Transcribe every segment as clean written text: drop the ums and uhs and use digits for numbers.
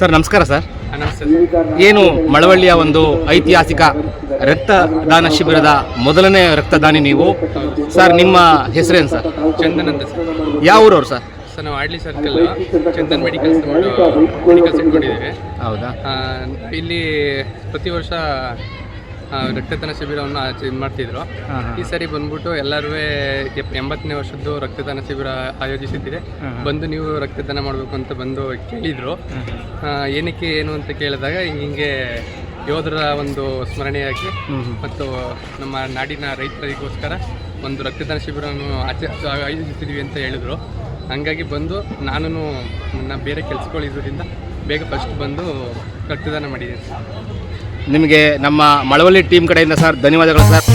Sir ನಮಸ್ಕಾರ sir. ನಮಸ್ತೆ. ಏನು ಮಳವಳ್ಳಿಯ ಒಂದು ಐತಿಹಾಸಿಕ ರಕ್ತದಾನ ಶಿಬಿರದ ಮೊದಲನೇ ರಕ್ತದಾನಿ ನೀವು ಸರ್. ನಿಮ್ಮ ಹೆಸರೇನು ಸರ್? ಚಂದನ್ ಅಂತ ಸರ್. ಯಾವ ಊರವ್ರು ಸರ್? ಸರ್ ನಾವು ಆಡ್ಲಿ ಸರ್ಕಲ್ ಚಂದನ್ ಮೆಡಿಕಲ್ಸ್ ಇಟ್ಕೊಂಡಿದ್ದೇವೆ. ಹೌದಾ? ಇಲ್ಲಿ ಪ್ರತಿ ವರ್ಷ ರಕ್ತದಾನ ಶಿಬಿರವನ್ನು ಮಾಡ್ತಿದ್ರು. ಈ ಸರಿ ಬಂದ್ಬಿಟ್ಟು ಎಲ್ಲರೂ 80ನೇ ವರ್ಷದ್ದು ರಕ್ತದಾನ ಶಿಬಿರ ಆಯೋಜಿಸಿದ್ದೀರಿ. ಬಂದು ನೀವು ರಕ್ತದಾನ ಮಾಡಬೇಕು ಅಂತ ಬಂದು ಕೇಳಿದರು. ಏನಕ್ಕೆ ಏನು ಅಂತ ಕೇಳಿದಾಗ ಹಿಂಗೆ ಯೋಧರ ಒಂದು ಸ್ಮರಣೆಯಾಗಿ ಮತ್ತು ನಮ್ಮ ನಾಡಿನ ರೈತರಿಗೋಸ್ಕರ ಒಂದು ರಕ್ತದಾನ ಶಿಬಿರವನ್ನು ಆಯೋಜಿಸಿದ್ದೀವಿ ಅಂತ ಹೇಳಿದ್ರು. ಹಾಗಾಗಿ ಬಂದು ನಾನು ನನ್ನ ಬೇರೆ ಕೆಲಸಗಳಿರೋದ್ರಿಂದ ಬೇಗ ಫಸ್ಟ್ ಬಂದು ರಕ್ತದಾನ ಮಾಡಿದ್ದೀನಿ ಸರ್. ನಿಮಗೆ ನಮ್ಮ ಮಳವಳ್ಳಿ ಟೀಮ್ ಕಡೆಯಿಂದ ಸರ್ ಧನ್ಯವಾದಗಳು ಸರ್.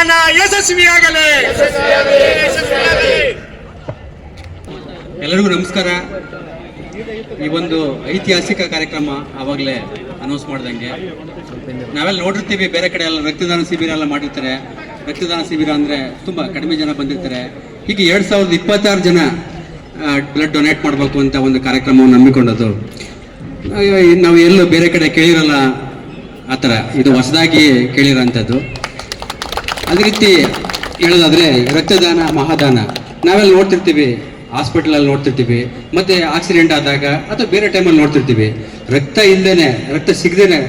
ರಕ್ತದಾನ ಯಶಸ್ವಿಯಾಗಲಿ. ಎಲ್ಲರಿಗೂ ನಮಸ್ಕಾರ. ಈ ಒಂದು ಐತಿಹಾಸಿಕ ಕಾರ್ಯಕ್ರಮ ಆವಾಗಲೇ ಅನೌನ್ಸ್ ಮಾಡ್ದಂಗೆ ನಾವೆಲ್ಲ ನೋಡಿರ್ತೀವಿ, ಬೇರೆ ಕಡೆ ಎಲ್ಲ ರಕ್ತದಾನ ಶಿಬಿರ ಎಲ್ಲ ಮಾಡಿರ್ತಾರೆ. ರಕ್ತದಾನ ಶಿಬಿರ ಅಂದರೆ ತುಂಬ ಕಡಿಮೆ ಜನ ಬಂದಿರ್ತಾರೆ. ಹೀಗೆ 2026 ಜನ ಬ್ಲಡ್ ಡೊನೇಟ್ ಮಾಡಬೇಕು ಅಂತ ಒಂದು ಕಾರ್ಯಕ್ರಮವನ್ನು ಹಮ್ಮಿಕೊಂಡದ್ದು ನಾವು ಎಲ್ಲೂ ಬೇರೆ ಕಡೆ ಕೇಳಿರಲ್ಲ. ಆ ಥರ ಇದು ಹೊಸದಾಗಿ ಕೇಳಿರೋಂಥದ್ದು. ಅದೇ ರೀತಿ ಹೇಳೋದಾದರೆ ರಕ್ತದಾನ ಮಹಾದಾನ ನಾವೆಲ್ಲ ನೋಡ್ತಿರ್ತೀವಿ, ಹಾಸ್ಪಿಟಲಲ್ಲಿ ನೋಡ್ತಿರ್ತೀವಿ, ಮತ್ತು ಆಕ್ಸಿಡೆಂಟ್ ಆದಾಗ ಅಥವಾ ಬೇರೆ ಟೈಮಲ್ಲಿ ನೋಡ್ತಿರ್ತೀವಿ. ರಕ್ತ ಇಲ್ಲದೇ, ರಕ್ತ ಸಿಗದೇನೆ,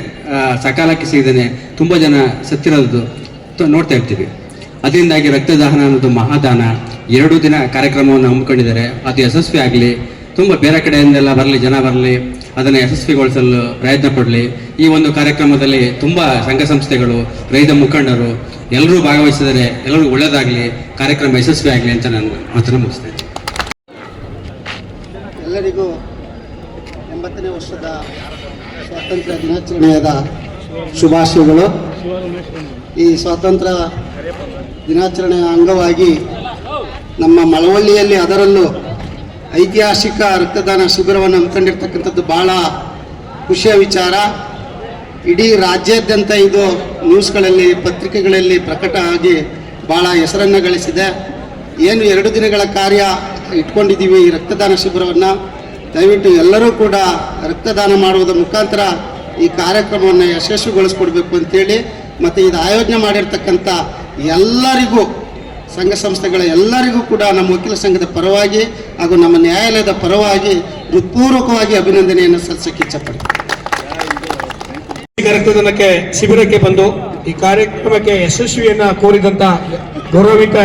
ಸಕಾಲಕ್ಕೆ ಸಿಗದೇನೆ ತುಂಬ ಜನ ಸತ್ತಿರೋದು ನೋಡ್ತಾ ಇರ್ತೀವಿ. ಅದರಿಂದಾಗಿ ರಕ್ತದಾನ ಅನ್ನೋದು ಮಹಾದಾನ 2 ದಿನ ಕಾರ್ಯಕ್ರಮವನ್ನು ಹಮ್ಮಿಕೊಂಡಿದ್ದಾರೆ. ಅದು ಯಶಸ್ವಿ ಆಗಲಿ, ತುಂಬ ಬೇರೆ ಕಡೆಯಿಂದೆಲ್ಲ ಬರಲಿ, ಜನ ಬರಲಿ, ಅದನ್ನು ಯಶಸ್ವಿಗೊಳಿಸಲು ಪ್ರಯತ್ನ ಪಡಲಿ. ಈ ಒಂದು ಕಾರ್ಯಕ್ರಮದಲ್ಲಿ ತುಂಬ ಸಂಘ ಸಂಸ್ಥೆಗಳು, ರೈತ ಮುಖಂಡರು ಎಲ್ಲರೂ ಭಾಗವಹಿಸಿದರೆ ಎಲ್ಲರಿಗೂ ಒಳ್ಳೆಯದಾಗಲಿ, ಕಾರ್ಯಕ್ರಮ ಯಶಸ್ವಿ ಆಗಲಿ ಅಂತ ನಾನು ಮಾತನ್ನು ಮುಗಿಸ್ತೇನೆ. ಎಲ್ಲರಿಗೂ 80ನೇ ವರ್ಷದ ಸ್ವಾತಂತ್ರ್ಯ ದಿನಾಚರಣೆಯಾದ ಶುಭಾಶಯಗಳು. ಈ ಸ್ವಾತಂತ್ರ್ಯ ದಿನಾಚರಣೆಯ ಅಂಗವಾಗಿ ನಮ್ಮ ಮಳವಳ್ಳಿಯಲ್ಲಿ, ಅದರಲ್ಲೂ ಐತಿಹಾಸಿಕ ರಕ್ತದಾನ ಶಿಬಿರವನ್ನು ಹಮ್ಮಿಕೊಂಡಿರ್ತಕ್ಕಂಥದ್ದು ಭಾಳ ಖುಷಿಯ ವಿಚಾರ. ಇಡೀ ರಾಜ್ಯಾದ್ಯಂತ ಇದು ನ್ಯೂಸ್ಗಳಲ್ಲಿ, ಪತ್ರಿಕೆಗಳಲ್ಲಿ ಪ್ರಕಟ ಆಗಿ ಭಾಳ ಹೆಸರನ್ನು ಗಳಿಸಿದೆ. ಏನು 2 ದಿನಗಳ ಕಾರ್ಯ ಇಟ್ಕೊಂಡಿದ್ದೀವಿ ಈ ರಕ್ತದಾನ ಶಿಬಿರವನ್ನು, ದಯವಿಟ್ಟು ಎಲ್ಲರೂ ಕೂಡ ರಕ್ತದಾನ ಮಾಡುವುದರ ಮುಖಾಂತರ ಈ ಕಾರ್ಯಕ್ರಮವನ್ನು ಯಶಸ್ವಿಗೊಳಿಸ್ಕೊಡ್ಬೇಕು ಅಂತೇಳಿ, ಮತ್ತು ಇದು ಆಯೋಜನೆ ಮಾಡಿರ್ತಕ್ಕಂಥ ಎಲ್ಲರಿಗೂ, ಸಂಘ ಸಂಸ್ಥೆಗಳ ಎಲ್ಲರಿಗೂ ಕೂಡ ನಮ್ಮ ವಕೀಲ ಸಂಘದ ಪರವಾಗಿ ಹಾಗೂ ನಮ್ಮ ನ್ಯಾಯಾಲಯದ ಪರವಾಗಿ ಹೃತ್ಪೂರ್ವಕವಾಗಿ ಅಭಿನಂದನೆಯನ್ನು ಸಲ್ಲಿಸಕ್ಕೆ ಇಚ್ಛಪಡ್ತೀನಿ. ರಕ್ತದಾನಕ್ಕೆ ಶಿಬಿರಕ್ಕೆ ಬಂದು ಈ ಕಾರ್ಯಕ್ರಮಕ್ಕೆ ಯಶಸ್ವಿಯನ್ನ ಕೋರಿದಂತ ಗೌರವಿತ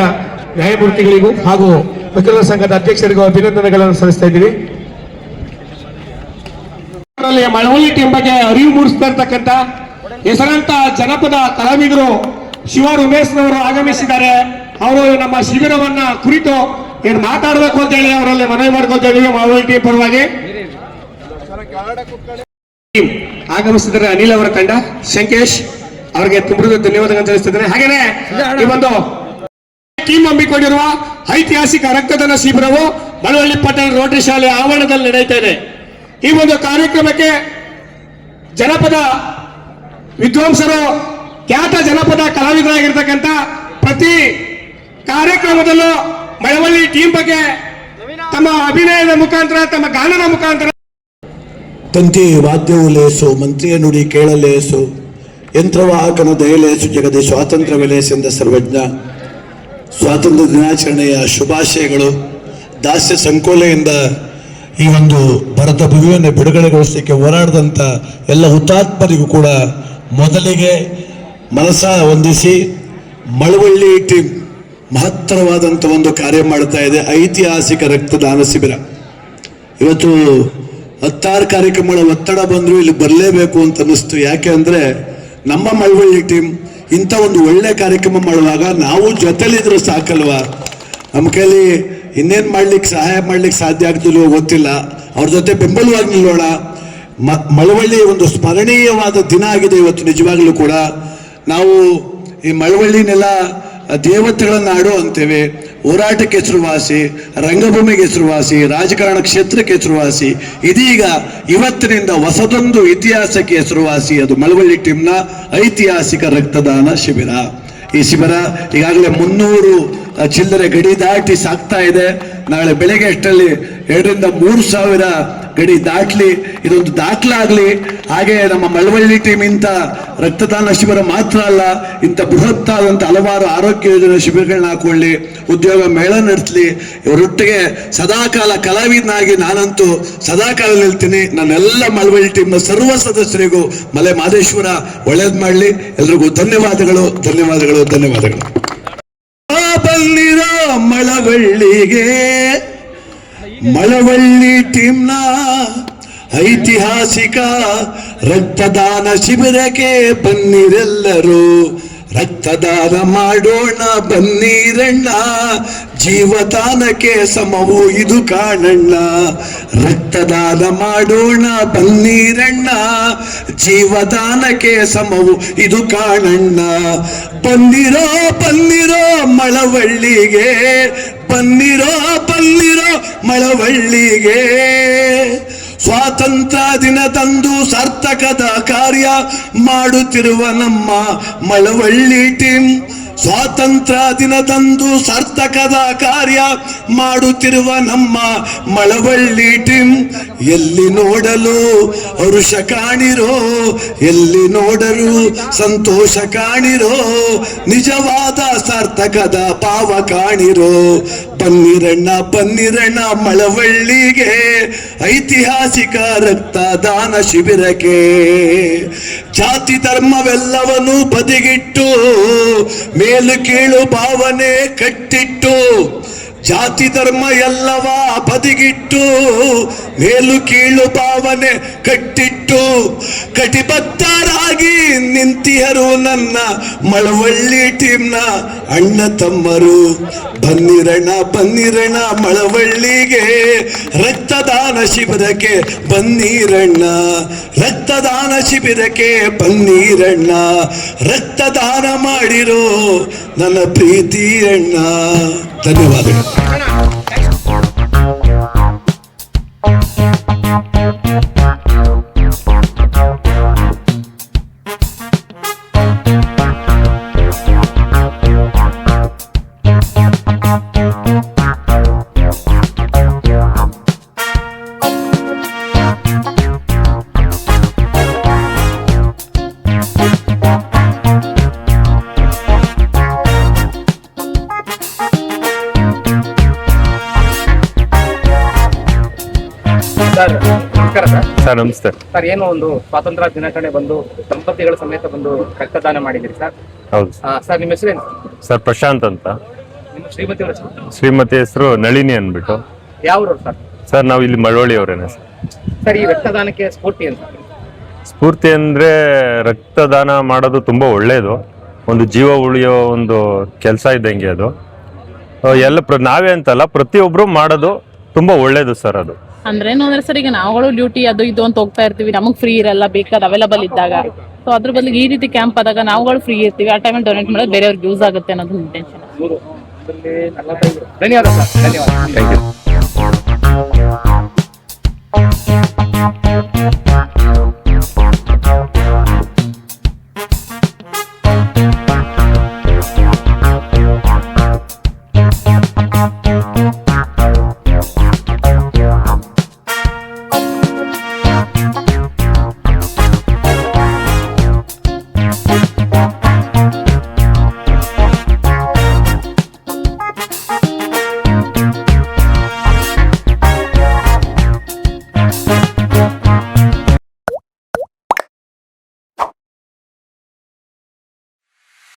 ನ್ಯಾಯಮೂರ್ತಿಗಳಿಗೂ ಹಾಗೂ ವಕೀಲರ ಸಂಘದ ಅಧ್ಯಕ್ಷರಿಗೂ ಅಭಿನಂದನೆಗಳನ್ನು ಸಲ್ಲಿಸ್ತಾ ಇದ್ದೀವಿ. ಮಳವಳ್ಳಿ ಟೀಮ್ ಬಗ್ಗೆ ಅರಿವು ಮೂಡಿಸ್ತಾ ಇರ್ತಕ್ಕಂಥ ಹೆಸರಾಂತ ಜನಪದ ಕಲಾವಿದರು ಶಿವ ಉಮೇಶ್ನವರು ಆಗಮಿಸಿದ್ದಾರೆ. ಅವರು ನಮ್ಮ ಶಿಬಿರವನ್ನ ಕುರಿತು ಏನು ಮಾತಾಡಬೇಕು ಅಂತ ಹೇಳಿ ಅವರಲ್ಲಿ ಮನವಿ ಮಾಡ್ಕೊಳ್ತಾ ಇದ್ದೀವಿ. ಮಳವಳ್ಳಿ ಟೀಮ್ ಪರವಾಗಿ ಆಗಮಿಸಿದರೆ ಅನಿಲ್ ಅವರ ತಂಡ, ಶಂಕೇಶ್ ಅವರಿಗೆ ತುಂಬ ಧನ್ಯವಾದಗಳನ್ನು ತಿಳಿಸುತ್ತಿದ್ದೇನೆ. ಹಾಗೇನೆ ಈ ಒಂದು ಟೀಮ್ ಹಮ್ಮಿಕೊಂಡಿರುವ ಐತಿಹಾಸಿಕ ರಕ್ತದಾನ ಶಿಬಿರವು ಮಳವಳ್ಳಿ ಪಟ್ಟಣ ರೋಟರಿ ಶಾಲೆ ಆವರಣದಲ್ಲಿ ನಡೆಯುತ್ತಾ ಇದೆ. ಈ ಒಂದು ಕಾರ್ಯಕ್ರಮಕ್ಕೆ ಜನಪದ ವಿದ್ವಾಂಸರು, ಖ್ಯಾತ ಜನಪದ ಕಲಾವಿದರಾಗಿರ್ತಕ್ಕಂಥ ಪ್ರತಿ ಕಾರ್ಯಕ್ರಮದಲ್ಲೂ ಮಳವಳ್ಳಿ ಟೀಮ್ ಬಗ್ಗೆ ತಮ್ಮ ಅಭಿನಯದ ಮುಖಾಂತರ, ತಮ್ಮ ಗಾನದ ಮುಖಾಂತರ ತಂತಿ ವಾದ್ಯವು ಲೇಸು, ಮಂತ್ರಿಯ ನುಡಿ ಕೇಳಲೇಸು, ಯಂತ್ರವಾಹಕನ ದಯಲೇಸು, ಜಗದೇ ಸ್ವಾತಂತ್ರ್ಯವೆಲೇಸೆಂದ ಸರ್ವಜ್ಞ. ಸ್ವಾತಂತ್ರ್ಯ ದಿನಾಚರಣೆಯ ಶುಭಾಶಯಗಳು. ದಾಸ್ಯ ಸಂಕೋಲೆಯಿಂದ ಈ ಒಂದು ಭರತ ಭೂಮಿಯನ್ನು ಬಿಡುಗಡೆಗೊಳಿಸಲಿಕ್ಕೆ ಹೋರಾಡಿದಂಥ ಎಲ್ಲ ಹುತಾತ್ಮರಿಗೂ ಕೂಡ ಮೊದಲಿಗೆ ಮನಸ ವಂದಿಸಿ, ಮಳವಳ್ಳಿ ಟೀಮ್ ಮಹತ್ತರವಾದಂಥ ಒಂದು ಕಾರ್ಯ ಮಾಡ್ತಾ ಇದೆ. ಐತಿಹಾಸಿಕ ರಕ್ತದಾನ ಶಿಬಿರ. ಇವತ್ತು 16 ಕಾರ್ಯಕ್ರಮಗಳ ಒತ್ತಡ ಬಂದರೂ ಇಲ್ಲಿ ಬರಲೇಬೇಕು ಅಂತ ಅನ್ನಿಸ್ತು. ಯಾಕೆ ಅಂದರೆ ನಮ್ಮ ಮಳವಳ್ಳಿ ಟೀಮ್ ಇಂಥ ಒಂದು ಒಳ್ಳೆ ಕಾರ್ಯಕ್ರಮ ಮಾಡುವಾಗ ನಾವು ಜೊತೆಲಿದ್ರೆ ಸಾಕಲ್ವಾ. ನಮ್ಮ ಕೈಲಿ ಇನ್ನೇನು ಮಾಡ್ಲಿಕ್ಕೆ, ಸಹಾಯ ಮಾಡ್ಲಿಕ್ಕೆ ಸಾಧ್ಯ ಆಗ್ತಿಲ್ವೋ ಗೊತ್ತಿಲ್ಲ. ಅವ್ರ ಜೊತೆ ಬೆಂಬಲವಾಗಿ ನಿಲ್ಲೋಣ. ಮಳವಳ್ಳಿ ಒಂದು ಸ್ಮರಣೀಯವಾದ ದಿನ ಆಗಿದೆ ಇವತ್ತು. ನಿಜವಾಗ್ಲೂ ಕೂಡ ನಾವು ಈ ಮಳವಳ್ಳಿನೆಲ್ಲ ದೇವತೆಗಳ ನಾಡು ಅಂತೇವೆ. ಹೋರಾಟಕ್ಕೆ ಹೆಸರುವಾಸಿ, ರಂಗಭೂಮಿಗೆ ಹೆಸರುವಾಸಿ, ರಾಜಕಾರಣ ಕ್ಷೇತ್ರಕ್ಕೆ ಹೆಸರುವಾಸಿ. ಇದೀಗ ಇವತ್ತಿನಿಂದ ಹೊಸದೊಂದು ಇತಿಹಾಸಕ್ಕೆ ಹೆಸರುವಾಸಿ. ಅದು ಮಳವಳ್ಳಿ ಟೀಮ್ನ ಐತಿಹಾಸಿಕ ರಕ್ತದಾನ ಶಿಬಿರ. ಈ ಶಿಬಿರ ಈಗಾಗಲೇ 300 ಚಿಲ್ಲರೆ ಗಡಿ ದಾಟಿ ಸಾಕ್ತಾ ಇದೆ. ನಾಳೆ ಬೆಳಗ್ಗೆ ಅಷ್ಟರಲ್ಲಿ 2,000 ರಿಂದ 3,000 ಗಡಿ ದಾಟ್ಲಿ, ಇದೊಂದು ದಾಖಲಾಗಲಿ. ಹಾಗೆ ನಮ್ಮ ಮಳವಳ್ಳಿ ಟೀಮ್ ಇಂಥ ರಕ್ತದಾನ ಶಿಬಿರ ಮಾತ್ರ ಅಲ್ಲ, ಇಂಥ ಬೃಹತ್ತಾದಂಥ ಹಲವಾರು ಆರೋಗ್ಯ ಯೋಜನೆ ಶಿಬಿರಗಳನ್ನ ಹಾಕೊಳ್ಳಿ, ಉದ್ಯೋಗ ಮೇಳ ನಡೆಸಲಿ. ಇವರೊಟ್ಟಿಗೆ ಸದಾಕಾಲ ಕಲಾವಿದನಾಗಿ ನಾನಂತೂ ಸದಾಕಾಲ ನಿಲ್ತೀನಿ. ನನ್ನೆಲ್ಲ ಮಳವಳ್ಳಿ ಟೀಮ್ನ ಸರ್ವ ಸದಸ್ಯರಿಗೂ ಮಲೆ ಮಾದೇಶ್ವರ ಒಳ್ಳೇದು ಮಾಡಲಿ. ಎಲ್ರಿಗೂ ಧನ್ಯವಾದಗಳು, ಧನ್ಯವಾದಗಳು, ಧನ್ಯವಾದಗಳು. ಬಲ್ಲಿರ ಮಳವಳ್ಳಿಗೆ, ಮಳವಳ್ಳಿ ಟೀಮ್ನ ಐತಿಹಾಸಿಕ ರಕ್ತದಾನ ಶಿಬಿರಕ್ಕೆ ಬನ್ನಿರೆಲ್ಲರೂ. ರಕ್ತದಾನ ಮಾಡೋಣ ಬನ್ನೀರಣ್ಣ, ಜೀವದಾನಕ್ಕೆ ಸಮವು ಇದು ಕಾಣಣ್ಣ. ರಕ್ತದಾನ ಮಾಡೋಣ ಬನ್ನೀರಣ್ಣ, ಜೀವದಾನಕ್ಕೆ ಸಮವು ಇದು ಕಾಣಣ್ಣ. ಬನ್ನಿರೋ ಬನ್ನಿರೋ ಮಳವಳ್ಳಿಗೆ, ಬನ್ನಿರೋ ಬನ್ನಿರೋ ಮಳವಳ್ಳಿಗೆ. ಸ್ವಾತಂತ್ರ್ಯ ದಿನದಂದು ಸಾರ್ಥಕದ ಕಾರ್ಯ ಮಾಡುತ್ತಿರುವ ನಮ್ಮ ಮಳವಳ್ಳಿ ಟೀಮ್, ಸ್ವಾತಂತ್ರ್ಯ ದಿನದಂದು ಸಾರ್ಥಕದ ಕಾರ್ಯ ಮಾಡುತ್ತಿರುವ ನಮ್ಮ ಮಳವಳ್ಳಿ ಟೀಮ್. ಎಲ್ಲಿ ನೋಡಲು ಹರುಷ ಕಾಣಿರೋ, ಎಲ್ಲಿ ನೋಡಲು ಸಂತೋಷ ಕಾಣಿರೋ, ನಿಜವಾದ ಸಾರ್ಥಕದ ಭಾವ ಕಾಣಿರೋ. ಬನ್ನಿರಣ್ಣ ಬನ್ನಿರಣ್ಣ ಮಳವಳ್ಳಿಗೆ, ಐತಿಹಾಸಿಕ ರಕ್ತದಾನ ಶಿಬಿರಕ್ಕೆ. ಜಾತಿ ಧರ್ಮವೆಲ್ಲವನ್ನೂ ಬದಿಗಿಟ್ಟು ಮೇಲು ಕೀಳು ಭಾವನೆ ಕಟ್ಟಿಟ್ಟು, ಜಾತಿ ಧರ್ಮ ಎಲ್ಲವ ಬದಿಗಿಟ್ಟು ಮೇಲು ಕೀಳು ಭಾವನೆ ಕಟ್ಟಿಟ್ಟು ಕಟಿಬದ್ಧರಾಗಿ ನಿಂತಿಯರು ನನ್ನ ಮಳವಳ್ಳಿ ಟೀಮ್ನ ಅಣ್ಣ ತಮ್ಮರು. ಬನ್ನಿರಣ್ಣ ಬನ್ನಿರಣ್ಣ ಮಳವಳ್ಳಿಗೆ, ರಕ್ತದಾನ ಶಿಬಿರಕ್ಕೆ ಬನ್ನಿರಣ್ಣ, ರಕ್ತದಾನ ಶಿಬಿರಕ್ಕೆ ಬನ್ನಿರಣ್ಣ. ರಕ್ತದಾನ ಮಾಡಿರೋ ನನ್ನ ಪ್ರೀತಿ ಅಣ್ಣ. ಧನ್ಯವಾದಗಳು. ಸರ್ ನಮಸ್ಕಾರ ಸರ್. ಸರ್ ನಮಸ್ತೆ. ಸರ್ ಏನು ಒಂದು ಸ್ವಾತಂತ್ರ್ಯ ದಿನಾಚರಣೆ ಬಂದು ದಂಪತಿಗಳ ಸಮೇತ ಬಂದು ರಕ್ತದಾನ ಮಾಡಿದಿರಿ ಸರ್. ಹೌದು ಸರ್ ನಿಮ್ಮ ಹೆಸರೇನು? ಸರ್ ಪ್ರಶಾಂತ್ ಅಂತ. ನಿಮ್ಮ ಶ್ರೀಮತಿ ಅವರ ಹೆಸರು? ಶ್ರೀಮತಿ ಹೆಸರು ನಳಿನಿ ಅಂದ್ಬಿಟ್ಟು. ಯಾವ ಸರ್? ಸರ್ ನಾವು ಇಲ್ಲಿ ಮಳವಳ್ಳಿ ಅವರೇನೆ ಸರ್. ಸರ್ ಈ ರಕ್ತದಾನಕ್ಕೆ ಸ್ಫೂರ್ತಿ ಅಂತ? ಸ್ಫೂರ್ತಿ ಅಂದ್ರೆ ರಕ್ತದಾನ ಮಾಡೋದು ತುಂಬಾ ಒಳ್ಳೇದು, ಒಂದು ಜೀವ ಉಳಿಯೋ ಒಂದು ಕೆಲಸ ಇದ್ದಂಗೆ ಅದು. ಎಲ್ಲ ನಾವೇ ಅಂತಲ್ಲ, ಪ್ರತಿಯೊಬ್ರು ಮಾಡೋದು ತುಂಬಾ ಒಳ್ಳೇದು ಸರ್. ಅದು ಅಂದ್ರೆ ಏನು ಅಂದ್ರೆ ಸರ್, ಈಗ ನಾವುಗಳು ಡ್ಯೂಟಿ ಅದು ಇದು ಅಂತ ಹೋಗ್ತಾ ಇರ್ತೀವಿ, ನಮಗ್ ಫ್ರೀ ಇರಲ್ಲ ಬೇಕಾದ ಅವೈಲಬಲ್ ಇದ್ದಾಗ. ಸೊ ಅದ್ರ ಬದಲಿಗೆ ಈ ರೀತಿ ಕ್ಯಾಂಪ್ ಆದಾಗ ನಾವುಗಳು ಫ್ರೀ ಇರ್ತೀವಿ, ಆ ಟೈಮಲ್ಲಿ ಡೊನೇಟ್ ಮಾಡೋದು ಬೇರೆಯವ್ರಿಗೆ ಯೂಸ್ ಆಗುತ್ತೆ ಅನ್ನೋದು ಇಂಟೆನ್ಷನ್. ಧನ್ಯವಾದ ಸರ್. ಧನ್ಯವಾದ. Thank you.